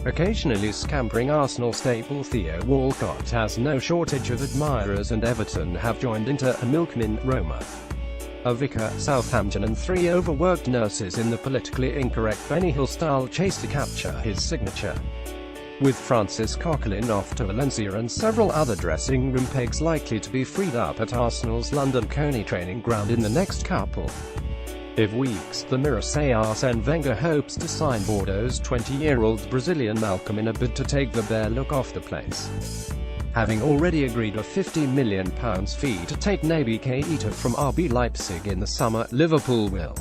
Occasionally scampering Arsenal staple Theo Walcott has no shortage of admirers, and Everton have joined into a milkman, Roma, a vicar, Southampton, and 3 overworked nurses in the politically incorrect Benny Hill-style chase to capture his signature. With Francis Coquelin off to Valencia and several other dressing room pegs likely to be freed up at Arsenal's London Coney training ground in the next couple of weeks, the Mirror say Arsene Wenger hopes to sign Bordeaux's 20-year-old Brazilian Malcom in a bid to take the bare look off the place. Having already agreed a £50 million fee to take Naby Keita from RB Leipzig in the summer, Liverpool will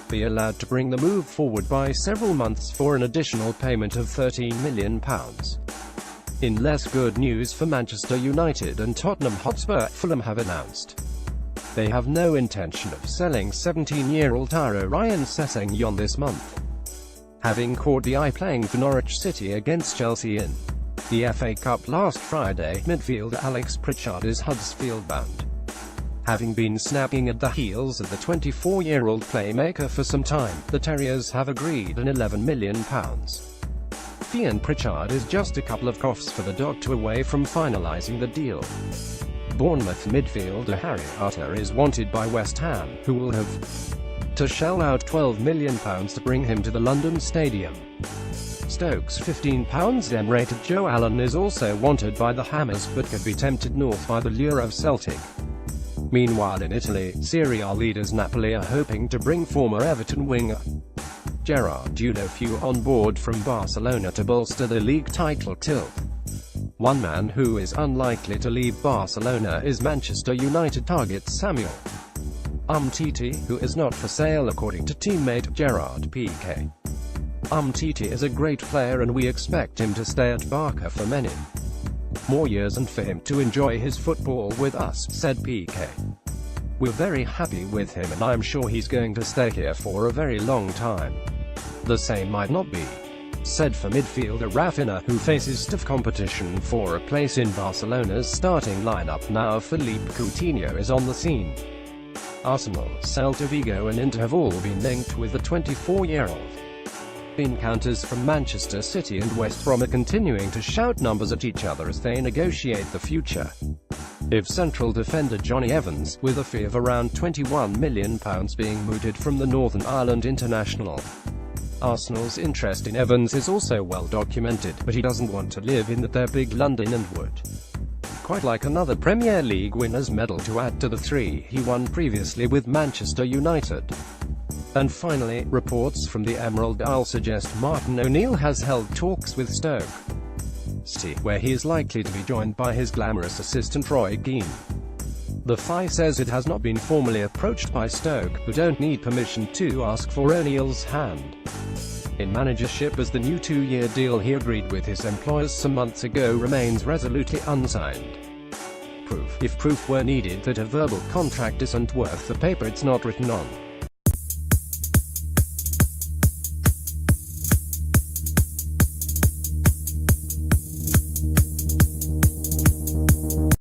be allowed to bring the move forward by several months for an additional payment of £13 million. In less good news for Manchester United and Tottenham Hotspur, Fulham have announced they have no intention of selling 17-year-old Taro Ryan Sessegnon this month, having caught the eye playing for Norwich City against Chelsea in the FA Cup last Friday. Midfielder Alex Pritchard is Huddersfield-bound, having been snapping at the heels of the 24-year-old playmaker for some time. The Terriers have agreed an £11 million fee, and Pritchard is just a couple of coughs for the Doctor away from finalising the deal. Bournemouth midfielder Harry Arter is wanted by West Ham, who will have to shell out £12 million to bring him to the London Stadium. Stoke's £15 rated Joe Allen is also wanted by the Hammers, but could be tempted north by the lure of Celtic. Meanwhile in Italy, Serie A leaders Napoli are hoping to bring former Everton winger Gerard Deulofeu on board from Barcelona to bolster the league title tilt. One man who is unlikely to leave Barcelona is Manchester United target Samuel Umtiti, who is not for sale according to teammate Gerard Piqué. Umtiti is a great player and we expect him to stay at Barca for many more years and for him to enjoy his football with us, said Piqué. We're very happy with him and I'm sure he's going to stay here for a very long time. The same might not be said for midfielder Rafinha, who faces stiff competition for a place in Barcelona's starting lineup now Philippe Coutinho is on the scene. Arsenal, Celta Vigo and Inter have all been linked with the 24-year-old. Encounters from Manchester City and West Brom are continuing to shout numbers at each other as they negotiate the future of central defender Johnny Evans, with a fee of around £21 million being mooted from the Northern Ireland international. Arsenal's interest in Evans is also well documented, but he doesn't want to live in their big London and would quite like another Premier League winners' medal to add to the 3 he won previously with Manchester United. And finally, reports from the Emerald Isle suggest Martin O'Neill has held talks with Stoke City, where he is likely to be joined by his glamorous assistant Roy Keane. The FI says it has not been formally approached by Stoke, who don't need permission to ask for O'Neill's hand in managership, as the new 2-year deal he agreed with his employers some months ago remains resolutely unsigned. If proof were needed that a verbal contract isn't worth the paper it's not written on,